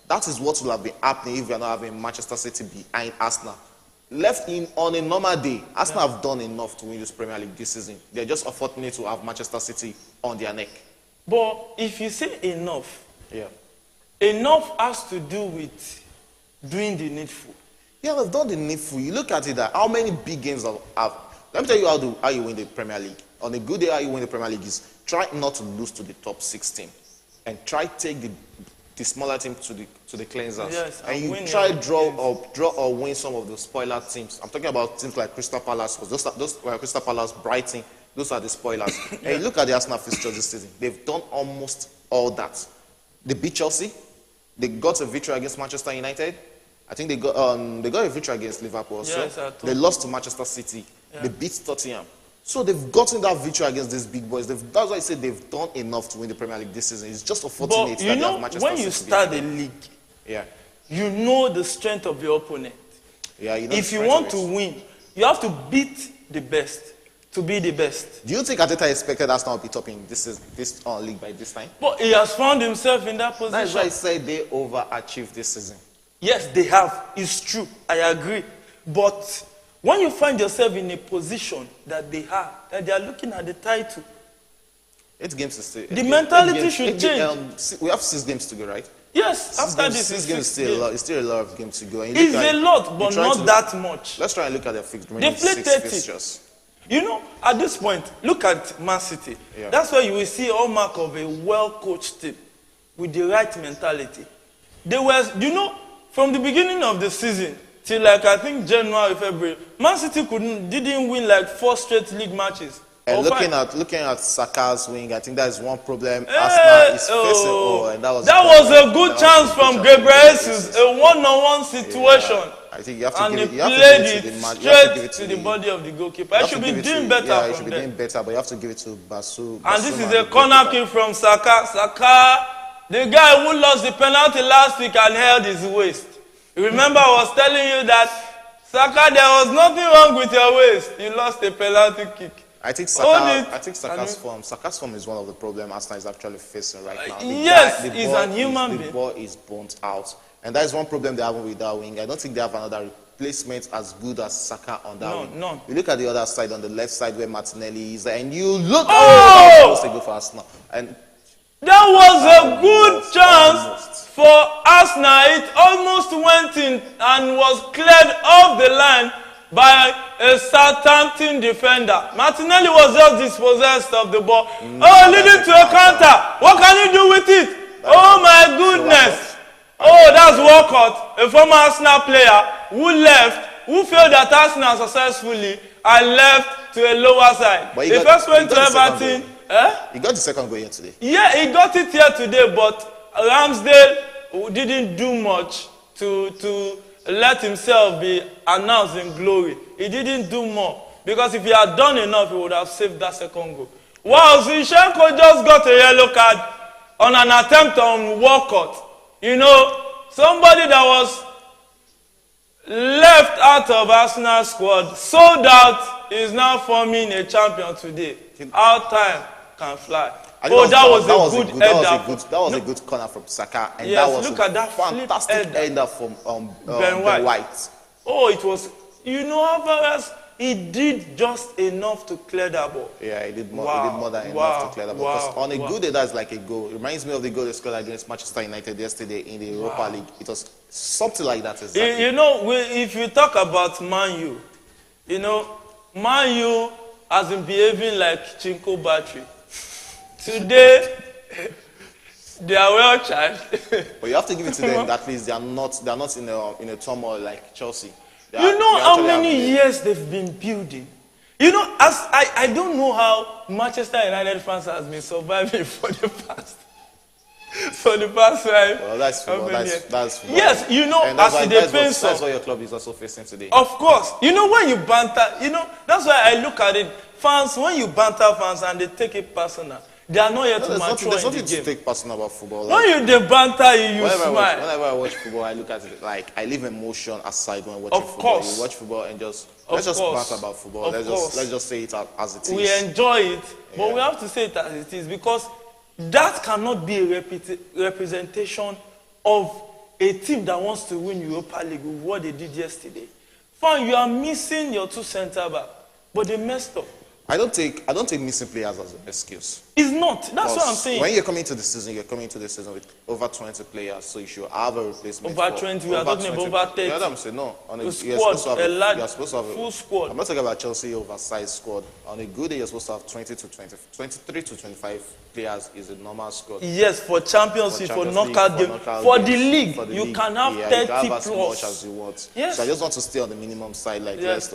That is what will have been happening if we are not having Manchester City behind Arsenal. Left in on a normal day, Arsenal have done enough to win this Premier League this season. They're just unfortunate to have Manchester City on their neck. But if you say enough, Yeah. enough has to do with doing the needful. Yeah, they've done the needful. You look at it, that how many big games have. Let me tell you how you win the Premier League. On a good day, how you win the Premier League is try not to lose to the top 16, and try take the smaller team to the cleansers. Yes, and you try draw or win some of the spoiler teams. I'm talking about teams like Crystal Palace, because those were Crystal Palace, Brighton. Those are the spoilers. And you look at the Arsenal fixtures this season. They've done almost all that. They beat Chelsea. They got a victory against Manchester United. I think they got a victory against Liverpool. Yes, So they lost to Manchester City. Yeah. They beat Tottenham. So they've gotten that victory against these big boys. That's why I said they've done enough to win the Premier League this season. It's just unfortunate that they have Manchester City. When you start the league, yeah, you know the strength of your opponent. Yeah, you know if you want to win, you have to beat the best to be the best. Do you think Arteta expected Arsenal to be topping this league by this time? But he has found himself in that position. That's why I say they overachieved this season. Yes, they have. It's true. I agree. But when you find yourself in a position that they are looking at the title, 8 games is still. The mentality should change. We have 6 games to go, right? Yes, after this, 6 games it's still a lot of games to go. And it's a lot, but not that much. Let's try and look at the remaining 6 fixtures. You know, at this point, look at Man City. Yeah. That's where you will see all mark of a well-coached team with the right mentality. They were, you know, from the beginning of the season till like I think January, February, Man City didn't win like 4 straight league matches. And looking at Saka's wing, I think that is one problem. Arsenal is facing. And that was a good chance from Gabriel Jesus, a one-on-one situation. Yeah. I think you have to and give he it, played it straight to the body of the goalkeeper. I should be doing better. Yeah, he should be doing better, but you have to give it to Basu. And this is a corner kick from Saka. Saka, the guy who lost the penalty last week and held his waist. Remember, I was telling you that Saka, there was nothing wrong with your waist. You lost a penalty kick. I think Saka's form is one of the problems Arsenal is actually facing right now. He's an human being. The ball is burnt out. And that is one problem they have with that wing. I don't think they have another replacement as good as Saka on that wing. None. You look at the other side, on the left side where Martinelli is, and you look that was supposed to go for Arsenal. And that was a good chance for Arsenal. It almost went in and was cleared off the line by a Southampton defender. Martinelli was just dispossessed of the ball. Leading to a counter. What can you do with it? Oh my goodness. Oh, that's Walcott, a former Arsenal player who failed at Arsenal successfully and left to a lower side. The first went to Everton. He got the second goal here today. Yeah, he got it here today, but Ramsdale didn't do much to let himself be announced in glory. He didn't do more, because if he had done enough, he would have saved that second goal. Wow, Zinchenko just got a yellow card on an attempt on Walcott. You know, somebody that was left out of Arsenal squad, sold out, is now forming a champion today. Our time can fly. That was a good corner from Saka. And yes, that was look at that fantastic header from Ben White. Oh, it was, you know, Alvarez, he did just enough to clear that ball. Yeah, he did more than enough to clear that ball. Because on a good day, that's like a goal. It reminds me of the goal they scored against Manchester United yesterday in the Europa League. It was something like that. Exactly. You know, if you talk about Man U, you know, Man U has been behaving like Chinko battery. Today, they are well charged. But you have to give it to them. At least they are not in a turmoil like Chelsea. You know how many years they've been building. You know, I don't know how Manchester United fans has been surviving for the past 5. Well, that's football. That's football. Yes, you know, that's what your club is also facing today. Of course. You know, when you banter, you know, that's why I look at it. Fans, when you banter fans and they take it personal, they are not yet to mature in the game. There's nothing to take personal about football. When you banter, you smile. Whenever I watch football, I look at it like I leave emotion aside when watching football. Of course. You watch football and let's just banter about football. Let's just say it as it is. We enjoy it, but we have to say it as it is, because that cannot be a representation of a team that wants to win Europa League with what they did yesterday. Fine, you are missing your 2 centre back, but they messed up. I don't take missing players as an excuse. It's not. That's what I'm saying. When you're coming to the season, with over 20 players, so you should have a replacement. Over 20, we are talking about over 30. You know what I'm saying? No, on you're supposed to have a full squad. I'm not talking about Chelsea oversized squad. On a good day, you're supposed to have 23 to 25 players is a normal squad. Yes, for Champions League, for knockout game, for the league, you can have 30 you can have plus. as much as you want. Yes. So I just want to stay on the minimum side. Like, yes.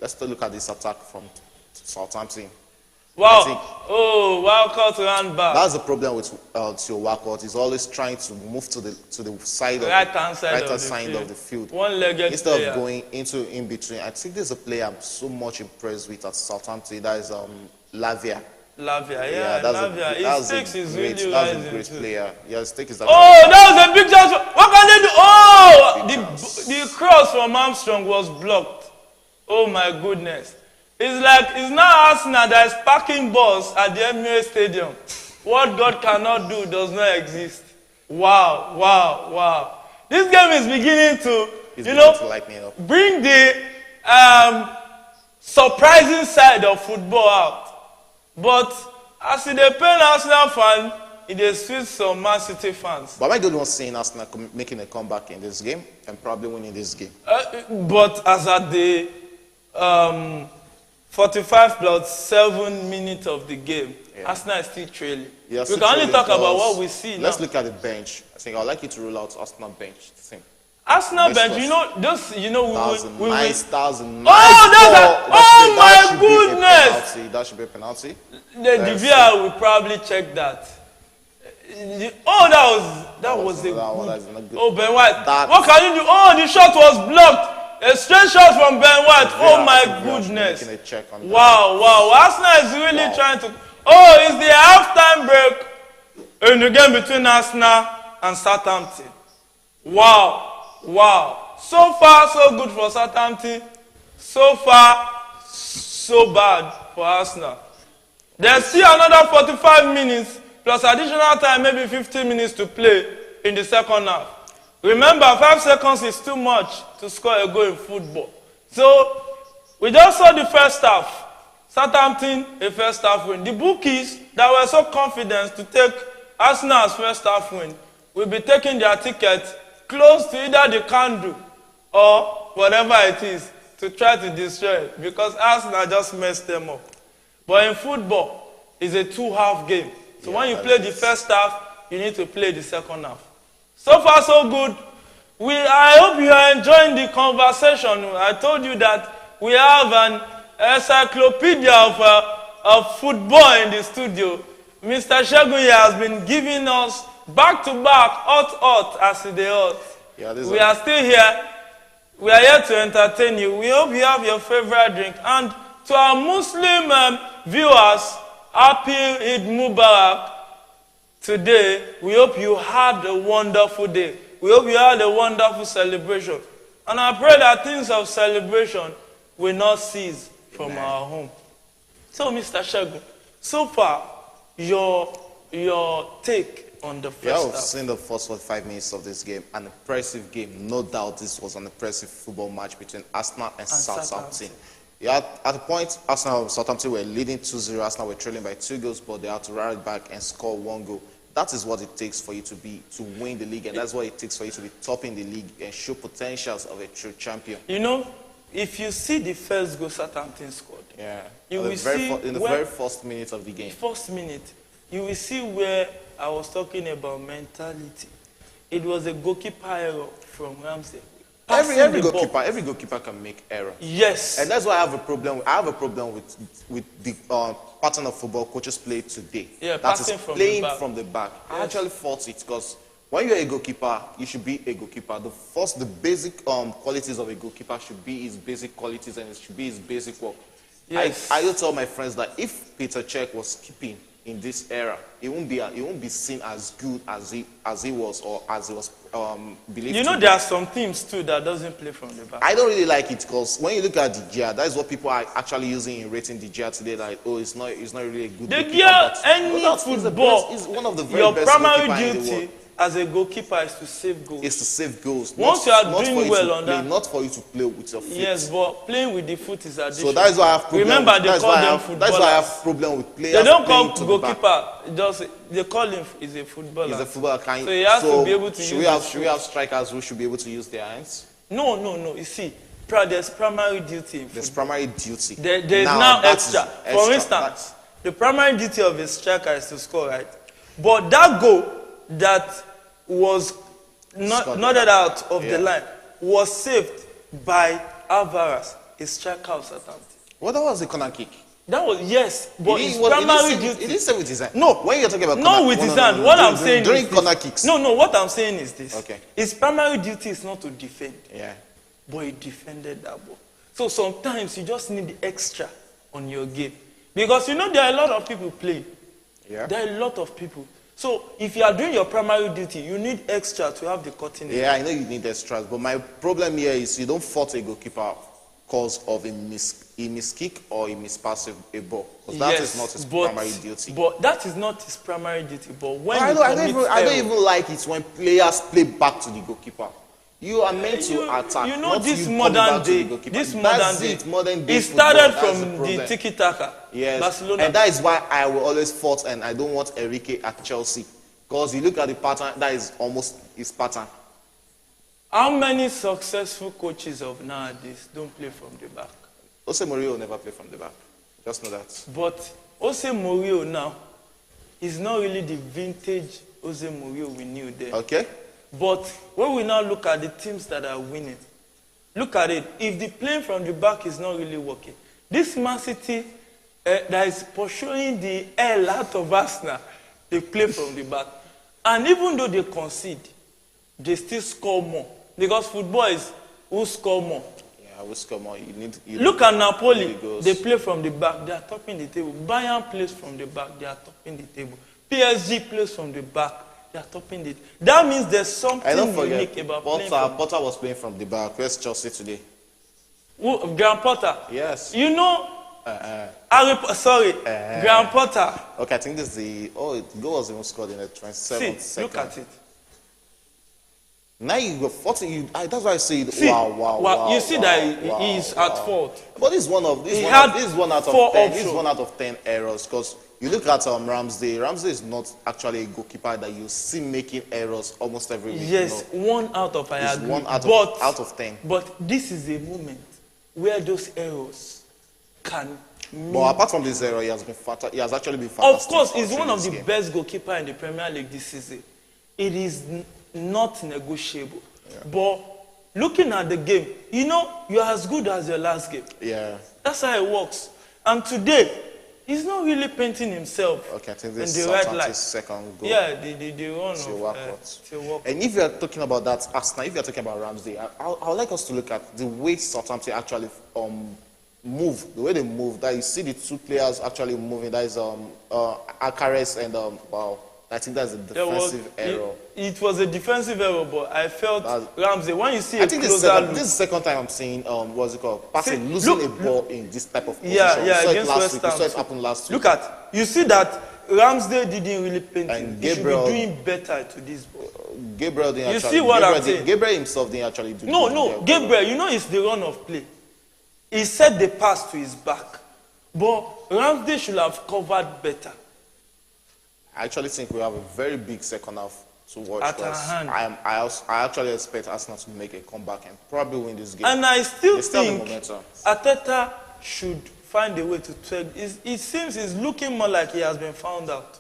let's still look at this attack from Southampton. Wow. Walcott ran back. That's the problem with Theo Walcott. He's always trying to move to the side of right-hand side of the field. One-legged instead player. of going into in between. I think there's a player I'm so much impressed with at Southampton. That is Lavia. His stakes is really rising. That's a great player. Yeah, his stake is. That was a big chance. What can they do? The cross from Armstrong was blocked. Oh my goodness. It's now Arsenal that is packing balls at the Emirates Stadium. What God cannot do does not exist. Wow. This game is beginning to, bring the surprising side of football out. But as it depends Arsenal fan, it is sweet some Man City fans. But am I the one seeing Arsenal making a comeback in this game and probably winning this game? But as at the 45 plus 7 minutes of the game, Arsenal is still trailing. We can only talk about what we see now. Let's look at the bench. I think I'd like you to rule out Arsenal bench. Arsenal bench, we my goodness! That should be a penalty. The VR will probably check that. That was a good. Oh, Ben White. What can you do? The shot was blocked. A straight shot from Ben White. Oh my goodness. Wow. Arsenal is really trying to. It's the halftime break in the game between Arsenal and Southampton. Wow. So far, so good for Southampton. So far, so bad for Arsenal. There's still another 45 minutes plus additional time, maybe 15 minutes to play in the second half. Remember, 5 seconds is too much to score a goal in football. So, we just saw the first half. Southampton, a first half win. The bookies that were so confident to take Arsenal's first half win will be taking their ticket close to either the candle or whatever it is to try to destroy it because Arsenal just messed them up. But in football, it's a 2-half game. So when you play the first half, you need to play the second half. So far, so good. I hope you are enjoying the conversation. I told you that we have an encyclopedia of football in the studio. Mr. Shegun has been giving us back-to-back, hot, as it is. We are still here. We are here to entertain you. We hope you have your favorite drink. And to our Muslim viewers, happy Eid Mubarak. Today, we hope you had a wonderful day. We hope you had a wonderful celebration. And I pray that things of celebration will not cease from our home. So, Mr. Shegun, so far, your take on the first half. We've seen the first 45 minutes of this game. An impressive game. No doubt this was an impressive football match between Arsenal and Southampton. At the point, Arsenal and Southampton were leading 2-0. Arsenal were trailing by 2 goals, but they had to rally back and score 1 goal. That is what it takes for you to win the league, and that's what it takes for you to be topping the league and show potentials of a true champion. If you see the first goal Southampton scored, you will see in the very first minute of the game. First minute, you will see where I was talking about mentality. It was a goalkeeper error from Ramsey. Every goalkeeper can make error. Yes. And that's why I have a problem. I have a problem with the pattern of football coaches play today. That is playing from the back. Yes. I actually fought it because when you're a goalkeeper, you should be a goalkeeper. The basic qualities of a goalkeeper should be his basic qualities and it should be his basic work. Yes. I tell my friends that if Peter Cech was keeping in this era, he won't be seen as good as he was or as he was believed. There are some teams too that doesn't play from the back. I don't really like it because when you look at De Gea, that is what people are actually using in rating De Gea today. Like, it's not really a good. De Gea, any football, is one of the very your best primary duty as a goalkeeper is to save goals. Is to save goals. Once you are doing well on play, that, not for you to play with your feet. yes, but playing with the foot is additional. So that is why I have problem. Remember, they call them footballers. That's why I have problem with players. They don't call to goalkeeper. Just they call him is a footballer. He's a footballer. So he has to be able to use. Should we have strikers who should be able to use their hands? No. You see, there's primary duty. There's primary duty. There is now extra. For instance, the primary duty of a striker is to score, right? But that goal that was nodded out of the line was saved by Alvarez, a striker of Southampton. Well, that was a corner kick. That was, yes, but it's primary duty. It didn't say with his hand. No. When you're talking about not with his hand. What I'm saying during is corner kicks. No, what I'm saying is this. Okay. His primary duty is not to defend. Yeah. But he defended that ball. So sometimes you just need the extra on your game. Because there are a lot of people playing. Yeah. There are a lot of people. So if you are doing your primary duty, you need extra to have the cutting edge. Yeah, I know you need extras, but my problem here is you don't fault a goalkeeper cause of a miskick or a mispass a ball. Because that is not his primary duty. But that is not his primary duty. But when I don't even like it when players play back to the goalkeeper. You are meant to attack. Not this you modern day. It started from the tiki-taka. Yes. Barcelona. And that is why I will always fault, and I don't want Enrique at Chelsea. Because you look at the pattern, that is almost his pattern. How many successful coaches of nowadays don't play from the back? Jose Mourinho never play from the back. Just know that. But Jose Mourinho now is not really the vintage Jose Mourinho we knew then. Okay. But when we now look at the teams that are winning, look at it. If the playing from the back is not really working, this Man City that is pursuing the hell out of Arsenal, they play from the back. And even though they concede, they still score more. Because football is who score more. Yeah, who score more. Look at Napoli. They play from the back. They are topping the table. Bayern plays from the back. They are topping the table. PSG plays from the back. They are topping it. That means there's something unique about playing from Potter was playing from the back. Where's Chelsea today? Who? Graham Potter. Yes. Graham Potter. Okay, I think this is the goal was even scored in the 27th second. Look at it. Now you go 40. That's why I say wow. You see that he's at fault. But this is one out of 10. This is 1 out of 10 errors because you look at Ramsey. Ramsey is not actually a goalkeeper that you see making errors almost every week. Yes, 1 out of I agree. 1 out of 10. But this is a moment where those errors can. But apart from this error, he has actually been fantastic. Of course, he's one of the best goalkeeper in the Premier League this season. It is not negotiable. Yeah. But looking at the game, you're as good as your last game. Yeah. That's how it works. And today, he's not really painting himself. Okay, I think this in is the right light. second goal. Yeah, the run of And if you're talking about that Arsenal, if you're talking about Ramsey, I would like us to look at the way Southampton actually move, the way they move. That you see the two players actually moving. That is Akares and I think that's a defensive error. It was a defensive error, but I felt Ramsey, when you see I think this is the second time I'm seeing what's it called? Losing a ball in this type of position. Yeah, against West Ham. We saw it happen last week. Look at, you see that Ramsdale didn't really paint him. He should be doing better to this ball. Gabriel didn't You see what I'm saying? Gabriel himself didn't actually do No, Gabriel, it's the run of play. He set the pass to his back. But Ramsdale should have covered better. I actually think we have a very big second half to watch. At our hand. I actually expect Arsenal to make a comeback and probably win this game. And I still think Arteta should find a way to tweak. It seems he's looking more like he has been found out.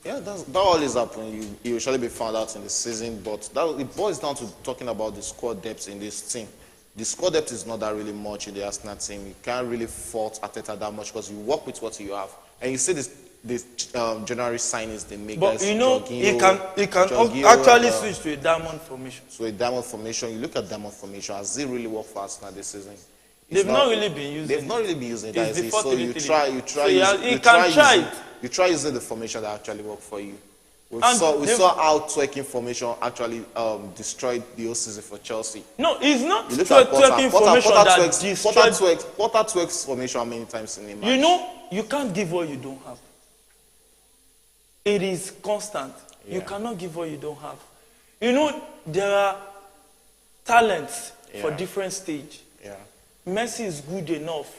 Yeah, that always happens. You usually be found out in the season, but it boils down to talking about the squad depth in this team. The squad depth is not that really much in the Arsenal team. You can't really fault Arteta that much because you work with what you have. And you see this January signings they make. But he can actually switch to a diamond formation. So a diamond formation, you look at diamond formation, has it really worked for Arsenal this season? They've not really been using it. They've not really been using it. So you try using the formation that actually worked for you. We saw how twerking formation actually destroyed the whole season for Chelsea. No, it's not twerking formation that destroyed. Potter twerks formation how many times in a match? You can't give what you don't have. It is constant. You cannot give what you don't have. You know, there are talents for different stage. Yeah. Messi is good enough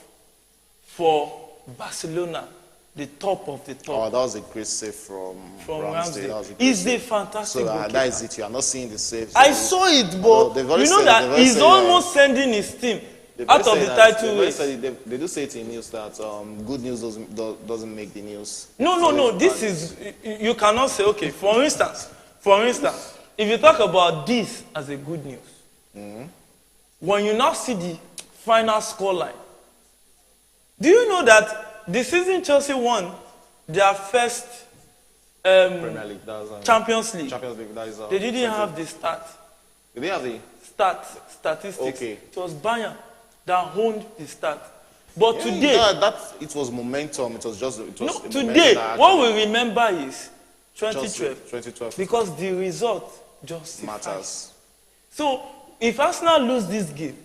for Barcelona, the top of the top. Oh, that was a great save from Ramsey. That was a great He's save. a fantastic So goalkeeper. that is it. You are not seeing the saves. I saw it, but they've already you know said- they've that already he's said, almost sending his team They've out already of the said that- title they've already race. said they do say it in news that good news doesn't make the news. No. This is you cannot say okay. For instance, if you talk about this as a good news, when you now see the final scoreline, do you know that the season Chelsea won their first Premier League. That's Champions League? Champions League. That is. They didn't have the stat. They didn't have the. Statistics. Okay. It was Bayern that owned the stat. But Yeah, today, it was momentum. It was just. It was no, a momentum today, that what we remember is Chelsea, 2012. 2012 Because the result just matters. So, if Arsenal lose this game,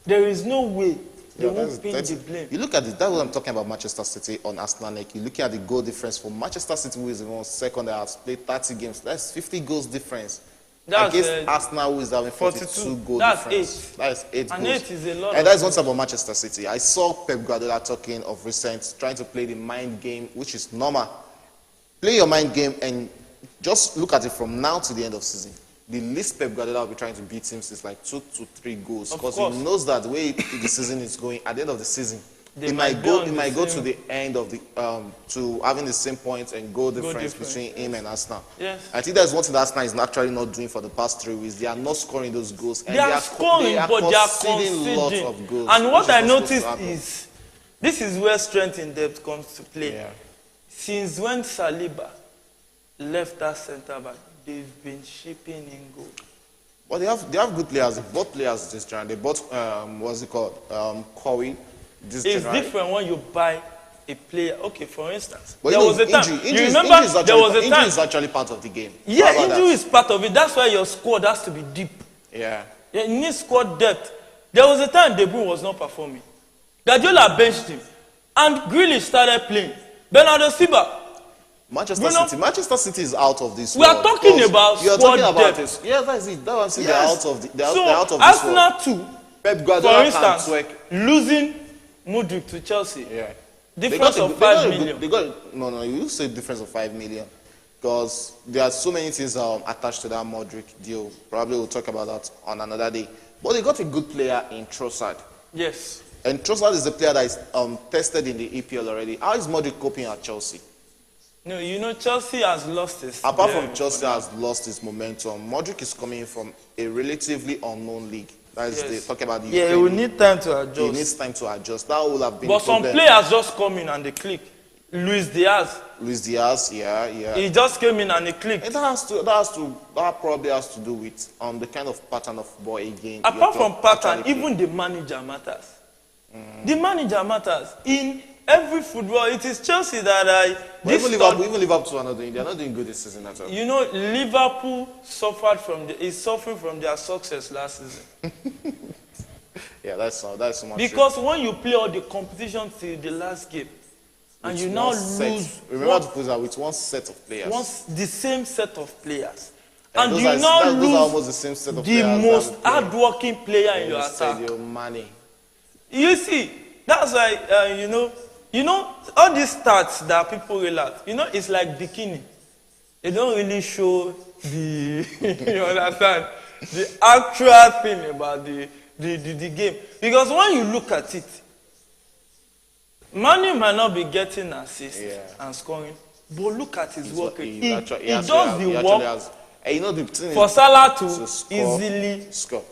there is no way they Yeah, won't pin the blame. You look at it, that's what I'm talking about Manchester City on Arsenal. Like, you look at the goal difference for Manchester City, who is the one second that has played 30 games. That's 50 goals difference. That's Against Arsenal, who is having 42 42. goal That's difference. 8. That's 8 And goals. 8 is a lot And of that's one thing about Manchester City. I saw Pep Guardiola talking of recent, trying to play the mind game, which is normal. Play your mind game and just look at it from now to the end of season. The least Pep Guardiola will be trying to beat teams is like 2 to 3 goals, Of because he course. knows that the way the season is going, at the end of the season, They it might might be go. on It the might go to same- the end of the to having the same points and goal difference difference, between him and Arsenal. Yes. I think that's one thing that Arsenal is actually not doing for the past 3 weeks. They are not scoring those goals. And They are scoring, but they are conceding lots conceding. of goals. And what which I is not supposed to noticed happen. is, this is where strength in depth comes to play. Yeah. Since when Saliba left that centre back, they've been shipping in goals. But they have good players. They bought players this January. They bought what's it called? Corey. This It's January. different when you buy a player. Okay, for instance, But there was a time. injury You remember there was a injury time. is actually part of the game. How Yeah, about injury that? is part of it. That's why your squad has to be deep. Yeah. You need squad depth. There was a time De Bruyne was not performing. Guardiola benched him, and Grealish started playing. Bernardo Silva. Manchester City is out of this We are world, talking because about you are squad talking about depth. this. Yeah, that's it. That's what I'm saying. Yes. They're out of the. They're So out of this world. Arsenal too. Pep For Guardiola instance, can twerk. losing Mudryk to Chelsea. Yeah. Difference of 5 million. No, you say difference of 5 million. Because there are so many things attached to that Modric deal. Probably we'll talk about that on another day. But they got a good player in Trossard. Yes. And Trossard is a player that is tested in the EPL already. How is Modric coping at Chelsea? No, you know Chelsea has lost its. Apart from Chelsea has lost its momentum, Modric is coming from a relatively unknown league. That is Yes. talking about the Yeah, UK it will league. need time to He adjust. needs time to adjust. That will have been But the some problem. players just come in and they click. Luis Diaz, Luis Diaz, yeah. he just came in and he clicked. And that probably has to do with the kind of pattern of ball again. Apart you're from pattern, actually even the manager matters. The manager matters. In every football, it is Chelsea that But even Liverpool are not doing. They are not doing good this season at all. You know, Liverpool is suffering from their success last season. Yeah, that's so much. Because when you play all the competition till the last game, and With you now one set. lose Remember to put that with one set of players. the same set of players, And and those you are- now those are lose almost the same set of the players most that we play. hardworking player in your attack. Sadio Mane. You see, that's why you know all these stats that people relate. You know, it's like bikini. They don't really show the you understand the actual thing about the game, because when you look at it, Mane might not be getting assists and scoring, but look at his work rate. He does the work And you know the thing for is, Salah to score, easily. score.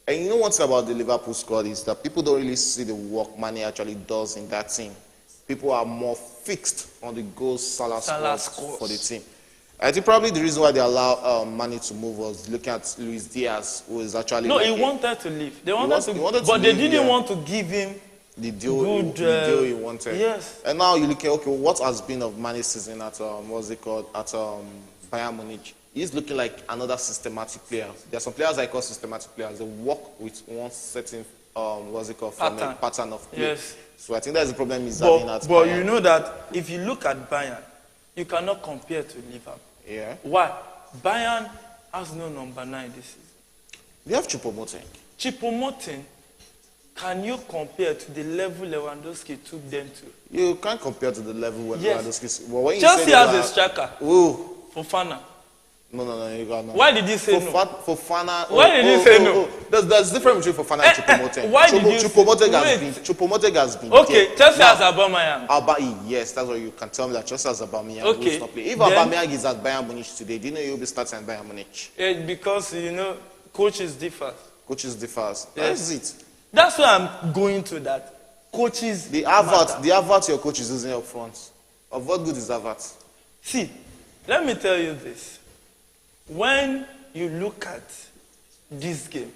And you know one thing about the Liverpool squad is that people don't really see the work Mane actually does in that team. People are more fixed on the goals Salah scores for the team. I think probably the reason why they allow Mane to move was looking at Luis Diaz, who is actually No, he wanted to leave. They wanted to, he wanted to but they leave, didn't want to give him the deal, good, the deal he wanted. yes. And now you look at, okay, what has been of Mane's season at what's it called, at Bayern Munich? He's looking like another systematic player. There are some players I call systematic players. They work with one certain what's it called, pattern of play. Yes. So I think that's the problem he's having at But Bayern. you know that if you look at Bayern, you cannot compare to Liverpool. Yeah. Why? Bayern has no number 9 this season. They have Choupo-Moting. Choupo-Moting, can you compare to the level Lewandowski took them to? You can't compare to the level where Yes. Lewandowski. Well, when you Chelsea say has a striker. Who? Fofana. No, you got no. Why did you say no? Fofana. Why did you say no? There's difference between Fofana and Choupo-Moting. Why did you Choupo-Moting has been. Okay, there. Chelsea Now, has Aubameyang. Yes, that's what you can tell me that Chelsea has Aubameyang. Okay. Who's not playing. If Then- Aubameyang is at Bayern Munich today, do you know he'll be starting at Bayern Munich? Because, coaches differ. Coaches differs. Yes. That's it. That's why I'm going to that. Coaches The matter. advert your coach is using up front. Of what good is advert? See, let me tell you this. When you look at this game,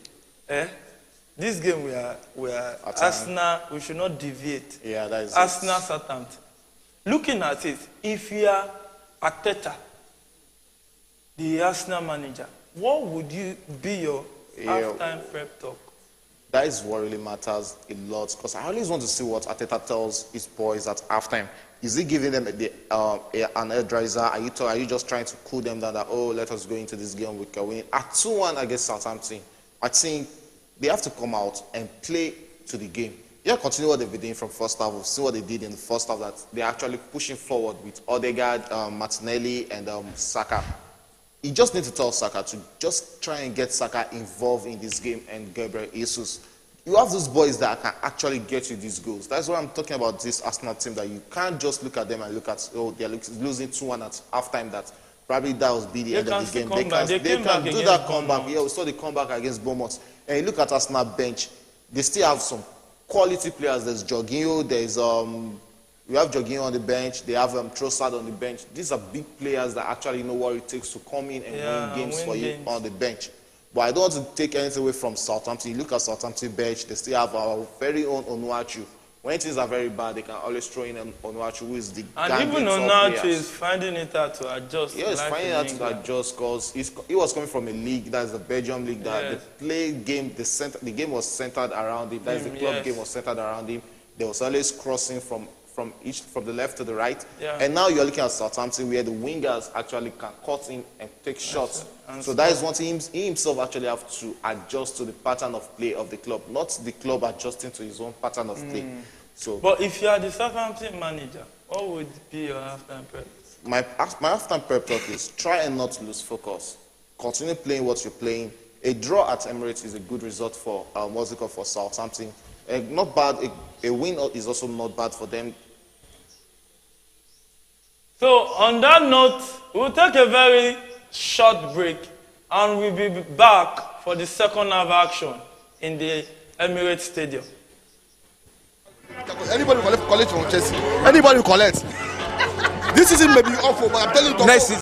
this game we are Arsenal, we should not deviate. Yeah, that is Arsenal, Southampton. Looking at it, if you are Arteta, the Arsenal manager, what would you be your halftime prep talk? That is what really matters a lot, because I always want to see what Arteta tells his boys at halftime. Is he giving them an energizer? Are you just trying to cool them down that, oh, let us go into this game, we can win? At 2-1 against Southampton, I think they have to come out and play to the game. Yeah, continue what they've been doing from first half. We've seen what they did in the first half, that they're actually pushing forward with Odegaard, Martinelli, and Saka. You just need to tell Saka to just try and get Saka involved in this game, and Gabriel Jesus. You have those boys that can actually get you these goals. That's why I'm talking about this Arsenal team, that you can't just look at them and look at, oh, they're losing 2-1 at halftime, that probably that will be the end of the game. They can do that comeback. Yeah, we saw the comeback against Bournemouth. And you look at Arsenal bench, they still have some quality players. There's Jorginho, we have Jorginho on the bench, they have Trossard on the bench. These are big players that actually know what it takes to come in and win games for you on the bench. But I don't want to take anything away from Southampton. You look at Southampton bench, they still have our very own Onuachu. When things are very bad, they can always throw in Onuachu, who is the and even Onuachu is finding it hard to adjust. Yeah, he's finding it hard to adjust, because he was coming from a league, that's the Belgium league, that the game was centered around him. That is, the club game was centered around him. There was always crossing from the left to the right. Yeah. And now you're looking at Southampton, where the wingers actually can cut in and take shots. So that is one thing he himself actually have to adjust to the pattern of play of the club, not the club adjusting to his own pattern of play. So, but if you are the Southampton manager, what would be your halftime prep? My halftime prep talk is try and not lose focus. Continue playing what you're playing. A draw at Emirates is a good result for for Southampton. Not bad. A win is also not bad for them. So on that note, we'll take a very short break, and we'll be back for the second half action in the Emirates Stadium. Anybody who collect from Chelsea, anybody who collects, this season may be awful, but I'm telling you, next season.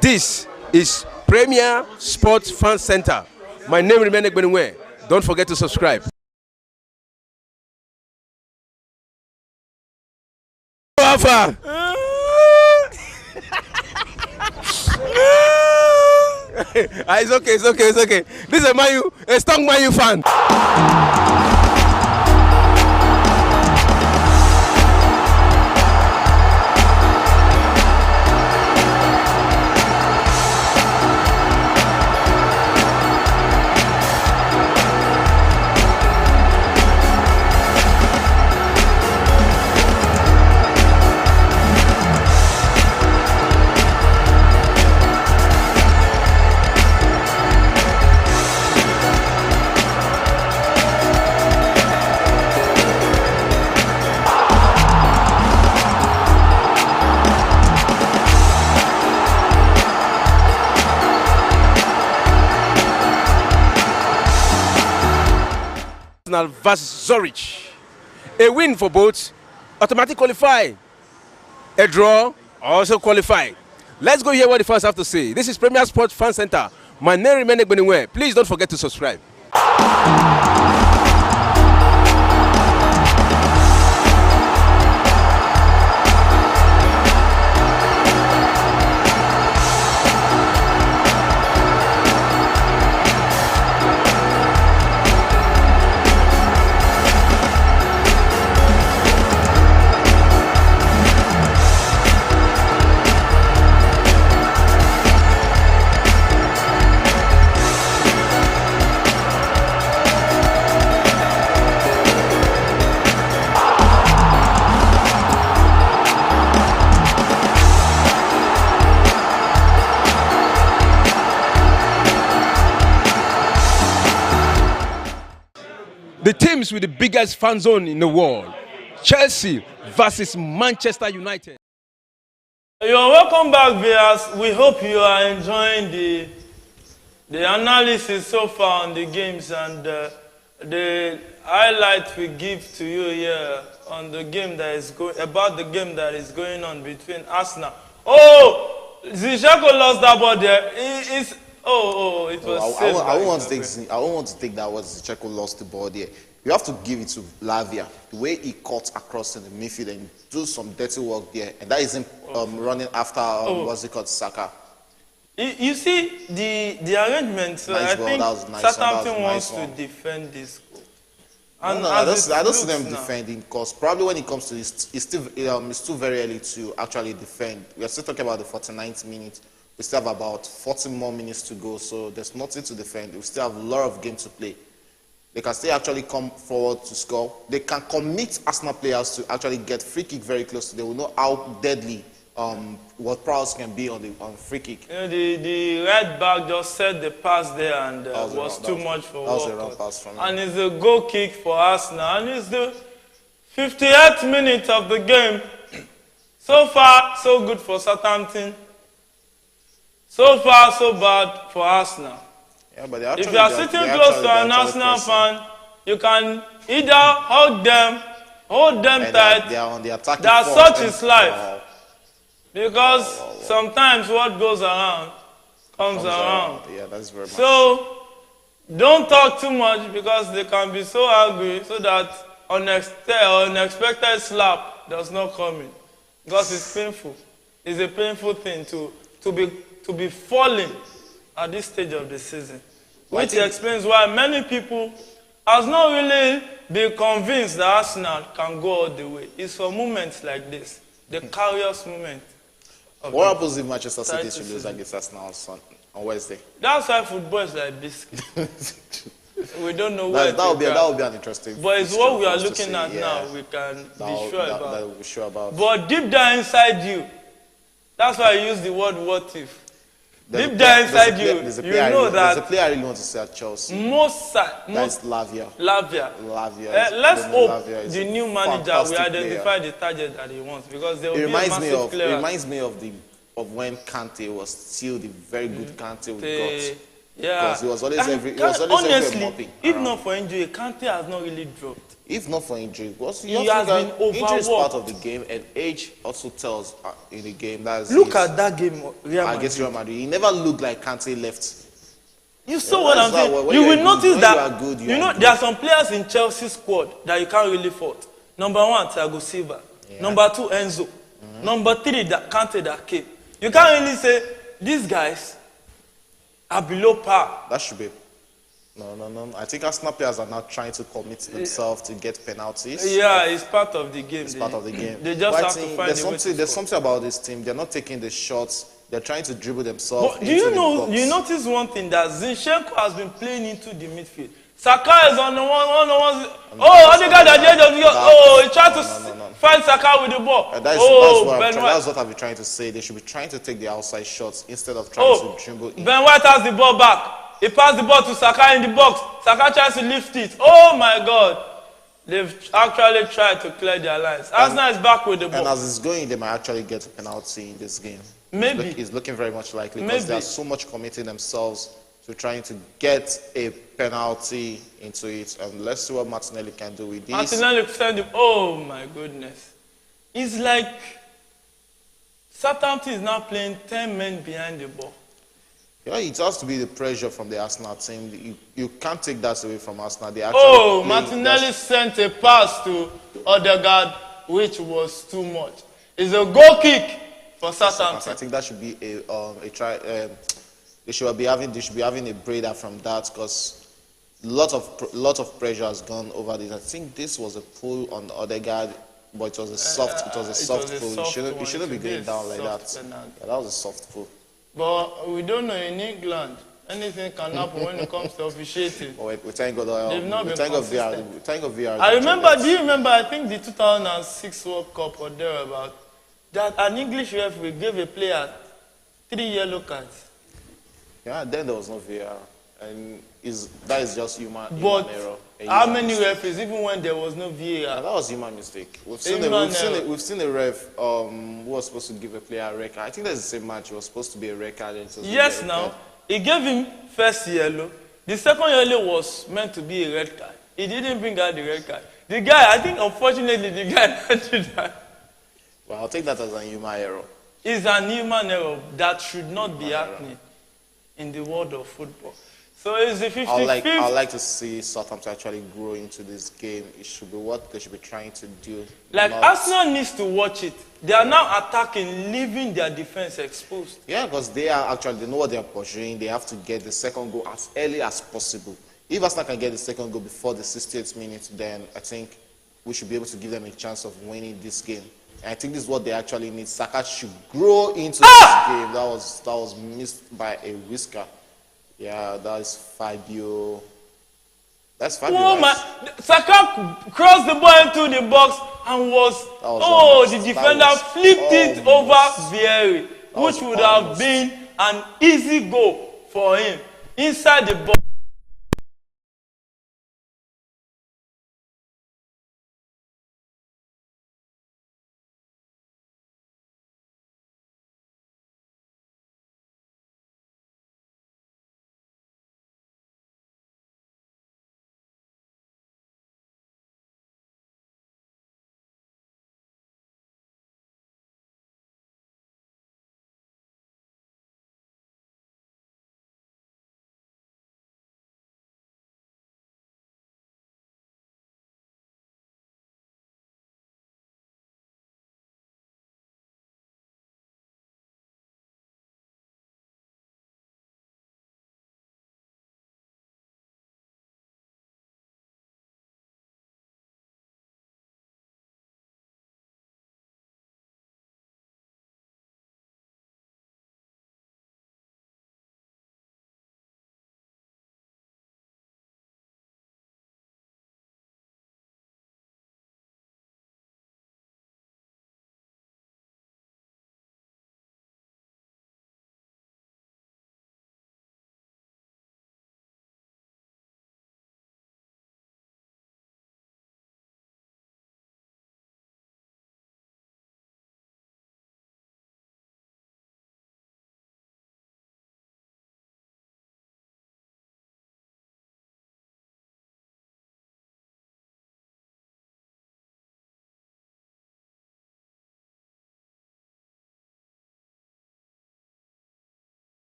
This is Premier Sports Fan Center. My name is Remenek Benue. Don't forget to subscribe. Alpha. It's okay. This is a strong Man U fan. Arsenal versus Zurich. A win for both, automatic qualify. A draw, also qualify. Let's go hear what the fans have to say. This is Premier Sports Fan Center. My name remains Beningwe. Please don't forget to subscribe. The teams with the biggest fan zone in the world, Chelsea versus Manchester United. You are welcome back, viewers. We hope you are enjoying the analysis so far on the games and the highlight we give to you here on the game that is going on between Arsenal. Oh, Zinchenko lost that ball there. It was saved. I won't want to take that was Zinchenko lost the ball there. You have to give it to Lavia. The way he cut across in the midfield and do some dirty work there, and that isn't running after Saka. You see the arrangement. Nice I ball. think That was nice. Southampton Nice wants to defend this goal. And I don't see them defending because probably when it comes to this, it's still very early to actually defend. We are still talking about the 49th minute. We still have about 40 more minutes to go, so there's nothing to defend. We still have a lot of games to play. They can still actually come forward to score. They can commit Arsenal players to actually get free kick very close to. They will know how deadly what prowess can be on free kick. You know, the right back just set the pass there and was too much for Walcott. That was a wrong pass from him. And it's a goal kick for Arsenal. And it's the 58th minute of the game. So far, so good for Southampton. So far, so bad for Arsenal. Yeah, but if you are sitting close to an Arsenal fan, you can either hold them tight. They are on the attacking that force. such is life. Because sometimes what goes around comes around. Yeah, that's very much. So don't talk too much because they can be so angry so that unexpected slap does not come in. Because it's painful. It's a painful thing to be falling at this stage of the season. Which explains why many people has not really been convinced that Arsenal can go all the way. It's for moments like this, the curious moment. What happens if Manchester City should lose against Arsenal on Wednesday? That's why football is like biscuit. We don't know where that will be an interesting. But it's what we are looking at now. We can be sure about. But deep down inside you, that's why I use the word "what if." Deep down inside you, you know that. There's a player I really want to see at Chelsea. That's Lavia. Let's hope the new manager will identify the target that he wants because there will be a massive clearance. It reminds me of when Kante was still the very good Kante we got. Yeah. Because he was always honestly, if not for injury, Kante has not really dropped. If not for injury, he has been overworked. Injury is part of the game, and age also tells in the game. Look at that game against Real Madrid. He never looked like Kante left. You saw what I'm saying. You will notice that there are some players in Chelsea's squad that you can't really fault. Number 1, Thiago Silva. Yeah. Number 2, Enzo. Number 3, Kante that came. You can't really say these guys are below par. That should be. No. I think Arsenal players are not trying to commit themselves to get penalties. Yeah, it's part of the game. It's part of the game. They just But have to find a way to there's score. something about this team. They're not taking the shots. They're trying to dribble themselves. But do you know? You notice one thing that Zinchenko has been playing into the midfield. Saka is on the one. Oh, Odegaard at the edge of the oh, he tried to find Saka with the ball. That's what I've been trying to say. They should be trying to take the outside shots instead of trying to dribble in. Ben White has the ball back. He passed the ball to Saka in the box. Saka tries to lift it. Oh my God. They've actually tried to clear their lines. Arsenal is back with the ball. And as it's going, they might actually get a penalty in this game. Maybe. It's looking very much likely because they are so much committing themselves to trying to get a penalty into it. And let's see what Martinelli can do with this. Martinelli sent him. Oh my goodness. It's like Southampton is now playing 10 men behind the ball. Yeah, it has to be the pressure from the Arsenal team. You can't take that away from Arsenal. They Martinelli sent a pass to Odegaard, which was too much. It's a goal kick for Southampton. I think that should be a try. They should be having a breather from that because lot of pressure has gone over this. I think this was a pull on Odegaard, but it was a soft pull. You shouldn't be going down like that. Yeah, that was a soft pull. But we don't know in England. Anything can happen when it comes to officiating. We thank God. They've not been consistent. We thank God VR. I remember, do you remember, I think the 2006 World Cup or thereabout, that an English referee gave a player 3 yellow cards. Yeah, then there was no VR. And that is just human error. How many referees, even when there was no VAR? Yeah, that was human mistake. We've seen a ref who was supposed to give a player a red card. I think that's the same match. It was supposed to be a red card. Yes, now. He gave him first yellow. The second yellow was meant to be a red card. He didn't bring out the red card. The guy, I think unfortunately the guy did that. Well, I'll take that as a human error. It's an human error that should not be happening in the world of football. So it's the 55th. I'd like to see Southampton actually grow into this game. It should be what they should be trying to do. Like Arsenal needs to watch it. They are now attacking, leaving their defense exposed. Yeah, because they know what they are pursuing. They have to get the second goal as early as possible. If Arsenal can get the second goal before the 68th minute, then I think we should be able to give them a chance of winning this game. And I think this is what they actually need. Saka should grow into this game. That was missed by a whisker. Yeah, that is Fabio. That's Fabio. Oh my! Saka crossed the ball into the box and the defender flipped it over Vieri, which would have been an easy goal for him inside the box.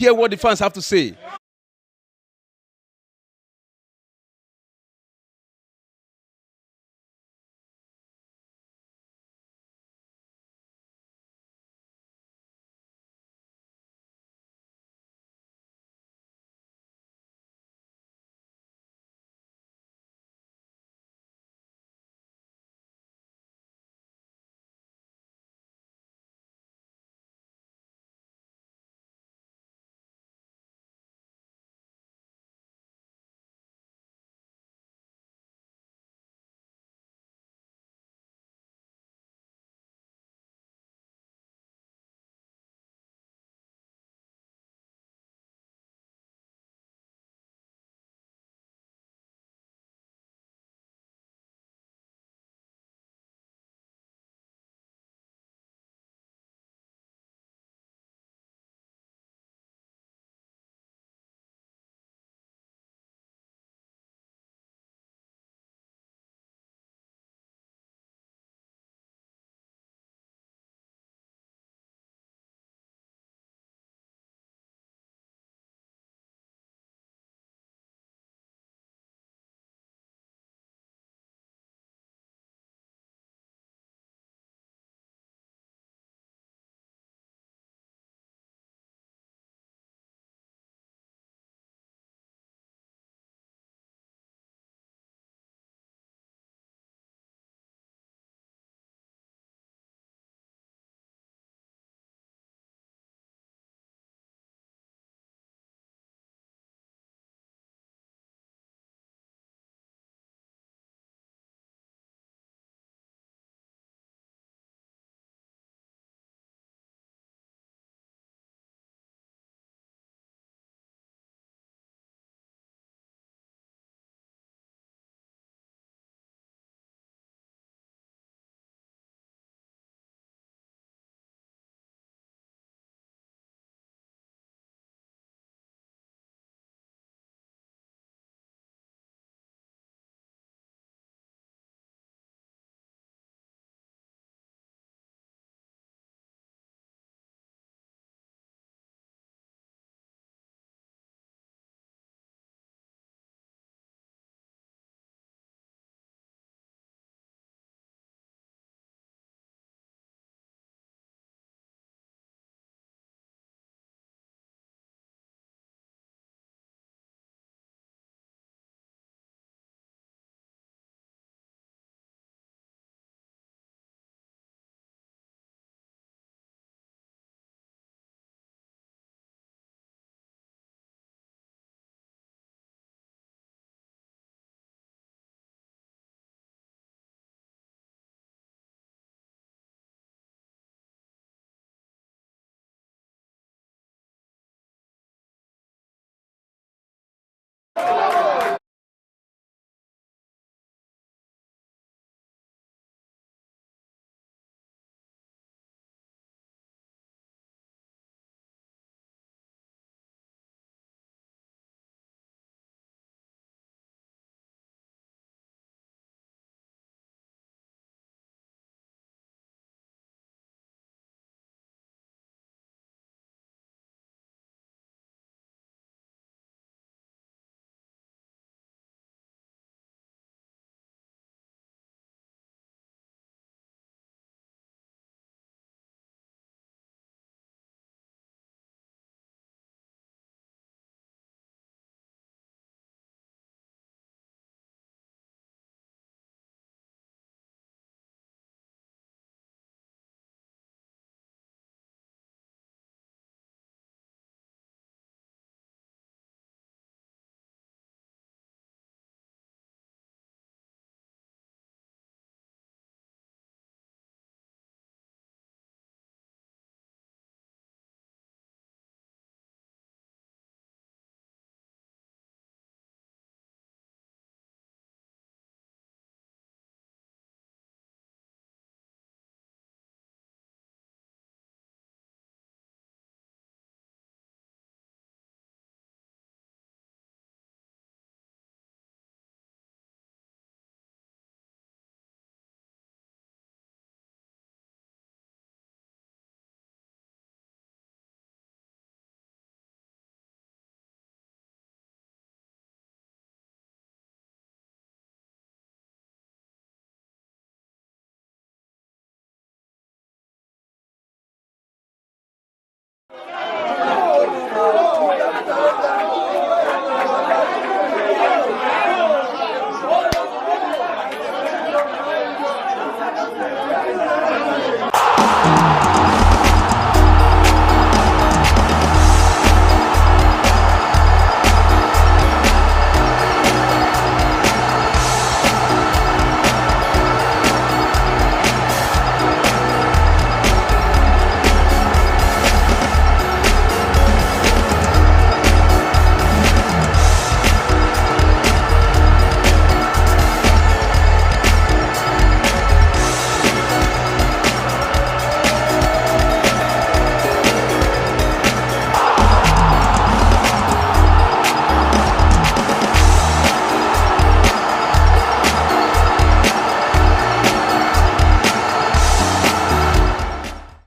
hear what the fans have to say.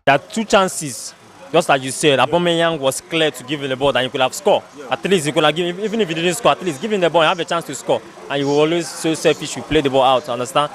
There are two chances, just like you said. Aubameyang was clear to give him the ball that you could have scored. At least you could have given, even if you didn't score, at least give him the ball and have a chance to score. And you will always so selfish, you play the ball out, understand?